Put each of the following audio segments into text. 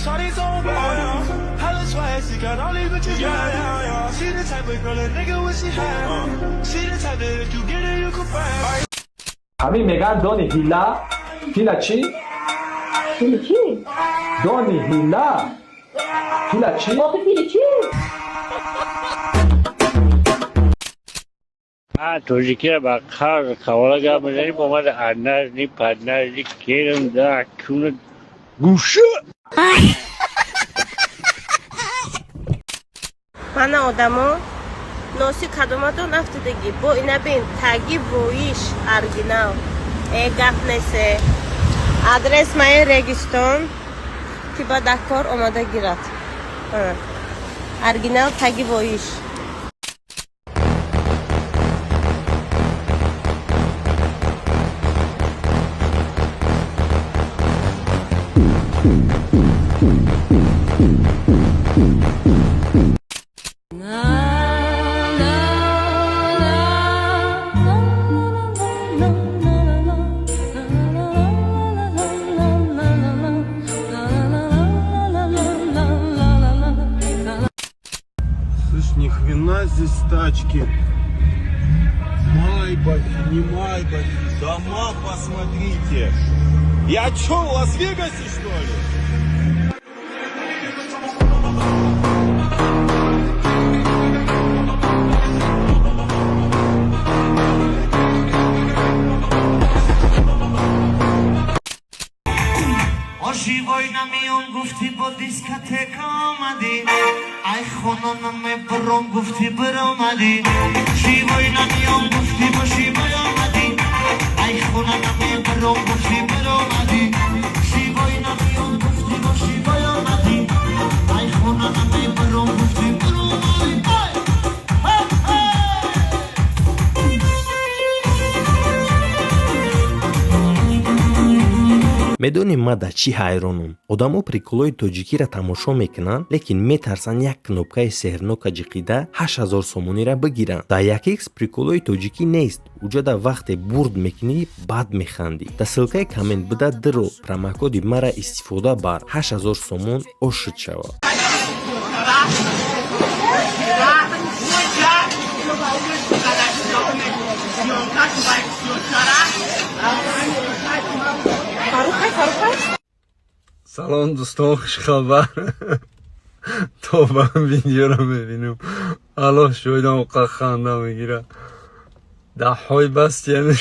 Shawty's on fire. Holla twice, she got all these bitches mad. She the type of girl a nigga wish she had. She the type that if you get her, you can find. همین میگن دونی هیلا. هیلا چی؟ هیلا چی؟ دونی هیلا. هیلا چی؟ آخه هیلا چی؟ Türkiye bak kavala gelmeleri bana anlar ni padlar ni kerim da kunu guşu. Bana odamı nosi kadomadan aftadagi bu inabin tagi voish original gap nese adres maya Registon tiba dakor omada girat original tagi voish Слышь, ни хрена здесь тачки. Майбахи, не майбахи. Дома посмотрите. Я чё, в Лас-Вегасе, что ли? Оживой на мион гуфти бо дискотека омади ай хононам бром гуфти бромади живой на мион гуфти бо живой омади ай хононам бром гуфти бромади живой на мион гуфти бо живой омади ай хононам бром гуфти бромади медонем ма да чӣ ҳайронам. одамо приколҳои тоҷикиро тамошо мекунанд, лекин метарсанд як кнопкаи сеҳрнока ҷиқида 8000 сомониро бигиранд. дар якекс приколҳои тоҷикӣ нест. уҷода вақте бурд мекунӣ бад механдӣ. дар ссилкаи коммент буда диро промокоди мара истифода бар 8000 сомон ошид шавад. سلام دوستان، خوش خبر. تو با ویدیو رو میبینم الان شویدم اوقات خنده میگیره. ده های بست یعنی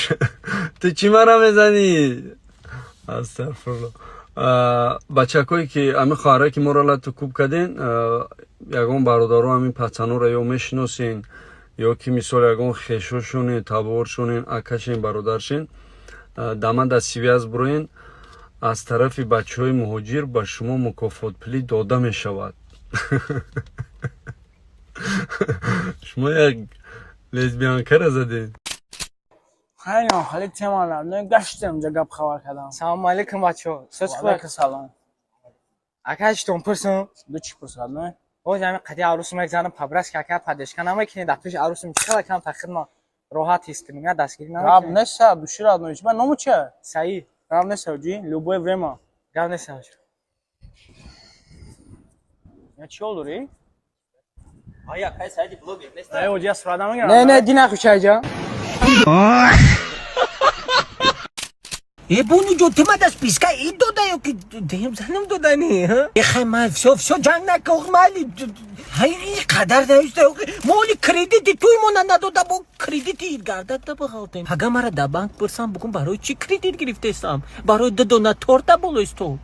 تو چی مرا میزنی؟ استغفرالله. بچه‌کویی که همین خواهرایی که مرا تو کوب کردین، یگان برادرها همین پچنو را یا میشناسین یا که مثال یگان خیشوشونین، تبارشونین، اکشین، برادرشین، دامن در سیویاز بروین. از طرف بچه های مهاجر با شما مکافات پولی داده می شود. شما یک لزبیانکه را زدین. خیلی تمام نه گشتم جگاب خبر کردم. سلام علیکم بچه‌ها. علیکم سلام. اکاشتون پرسون دو چی پرسون نه؟ او جمع قدی عروس میگذارم پبرس که پدش کنم میکنی دفترش عروس میشه کم تاخیر ما راحت است کنیم یا دستگیری نمیکنیم. راب نشه دوشی را نمیشه. من نمو چه؟ صحیح. راب نشه جی لوبوی ویما. راب نشه. یا چی oluyor? آیا کای سایدی بلوگ نیست؟ نه اوجی اسرادم میگم. نه دینا خوشای جا. بونو جو تما دست پیسکا ای دودا یو که دیم زنم دودا نی ها خیمه فسو جنگ نکوخ مالی هایی قدر داشته مولی کردیتی توی مون نداده با کردیتی گردد تا بخالتیم اگه مرا در بانک پرسم بگم برای چی کردیت گرفته استم برای دوناتور بولویست تو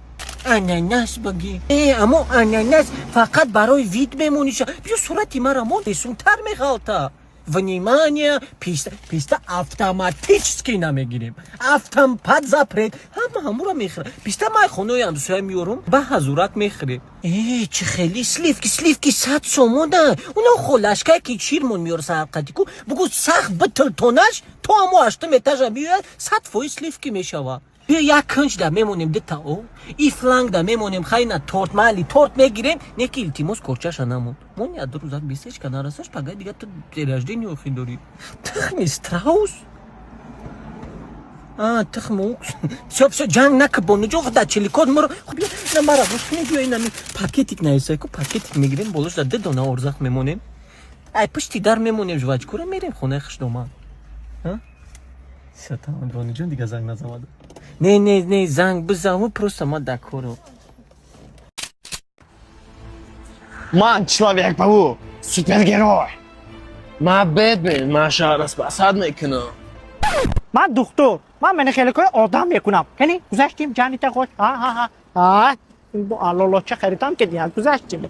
اناناس بگی اما اناناس فقط برای وید میمونیشه بیا صورتی مرا مون دیسون تر میخالتا Внимание, писта автоматически намегирем. Автомат запрет. Ҳамаҳамуро мехӯрем. Писта май хонаям дӯстоям меёрам ба ҳазурат мехӯрем. Чӣ хеле сливки 100 сомона. Уна холашкае ки ширмон меёра сарқати ку. Бугӯ сахт битилтонаш то ҳамо 8 этажа меояд 100% сливки мешавад. بیا یک کنج دا میمونیم دتا او ای فلانگ دا میمونیم خیلی تورت مالی تورت میگیریم نکی التیموس کرچش نمون من یاد روزات بیستش کنار راستش پگاه دیگه تو درجدی نیوخی داری تخمی استراوس تخم все جنگ نکن با نجا خدا چلیکات مرا خب بیا اینا مرا باش کنیم بیا اینا پاکتیک نیست که پاکتیک میگیریم بالاش ده دونه ارزاق میمونیم ای پشتی در میمونیم جواج کوره میریم خونه خش دوما ها ستان رانی جان دیگه زنگ نزد نه زنگ بزنم просто ما دکورو من Человек-паук, супергерой. من بتمن من شهر از بسد میکنم. من دکتر من منخلکای آدم میکنم یعنی گذاشتیم جانیت خوش ها با الله چه خریدم که دیگه گذاشتیم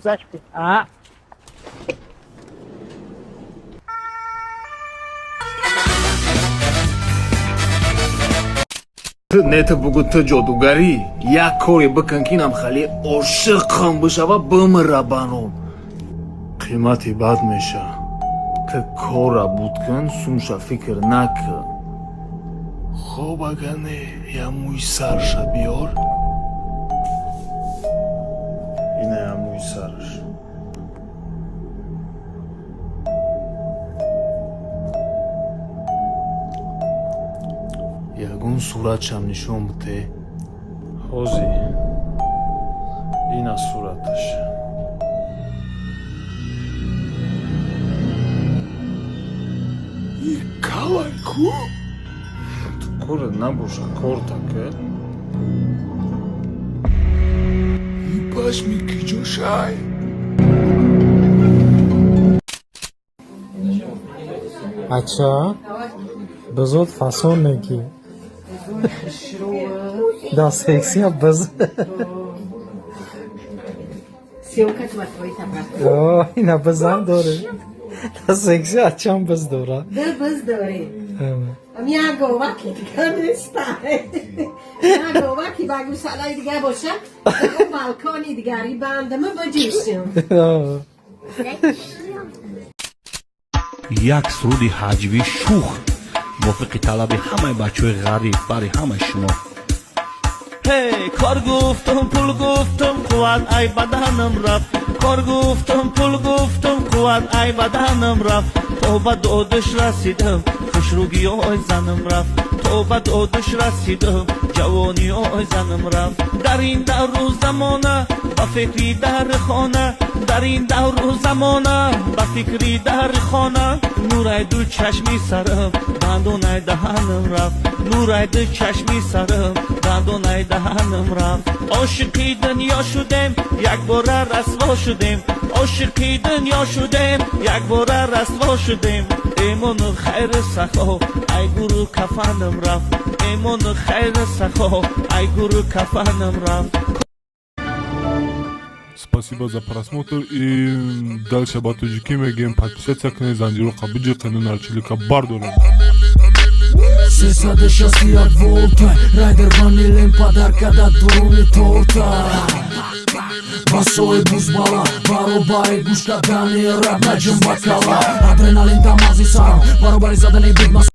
نت بگو تو جادوگری یک کاری بکن که اینم خیلی عاشقم بشه و بمره بانم قیمتی بد میشه که کارا بود کن سونشا فکر نکن خوب اگر نه یه موی سرش بیار اینه یه موی سرش یگون صورتشم نشون بده حوزی این از صورتش این کلای کو تو کور نباشه کور تکه این باش میکی جوشای अच्छा بزود فاسون نگی دا سکسی ها بز اینا بزن داره دا سکسی اچه هم بز داره بز داره میان گوکی دیگه نیستای میان گوکی بگو سالای دیگه باشه اون بالکانی دیگری بندمه بجیشیم یک سرود حجوی شوخ موافق طلب همه بچه غریب برای همه شما هی کار گفتم پول گفتم قوت ای بدنم رفت کار گفتم پول گفتم قوت ای بدنم رفت تو به دودش رسیدم خوشروگی های زنم رفت تو به دودش رسیدم جوانی های زنم رفت در این دور و زمانه با فکری در خانه در این دور و زمانه با فکری در خانه نورای دو چشمی سرم دندونای دهنم رفت نورای دو چشمی سرم دندونای دهنم رفت عاشقی دنیا شدم یک بار رسوا شدم عاشقی دنیا شدم یک بار رسوا شدم ایمون خیر سخا ای گروه کفنم رفت ایمون خیر سخا ای گروه кафаном рам. Спасибо за просмотр и дальше батуджики мегем подписаться к Незандиру Кабиджи канал Чилика Бардора. Сесаде шасти от волта, райдер ванилен подарка да дуруни торта. Басой бузбала, баробари гушка дани, раб наджим бакала. Адреналин тамази сарам, баробари задане бидмас.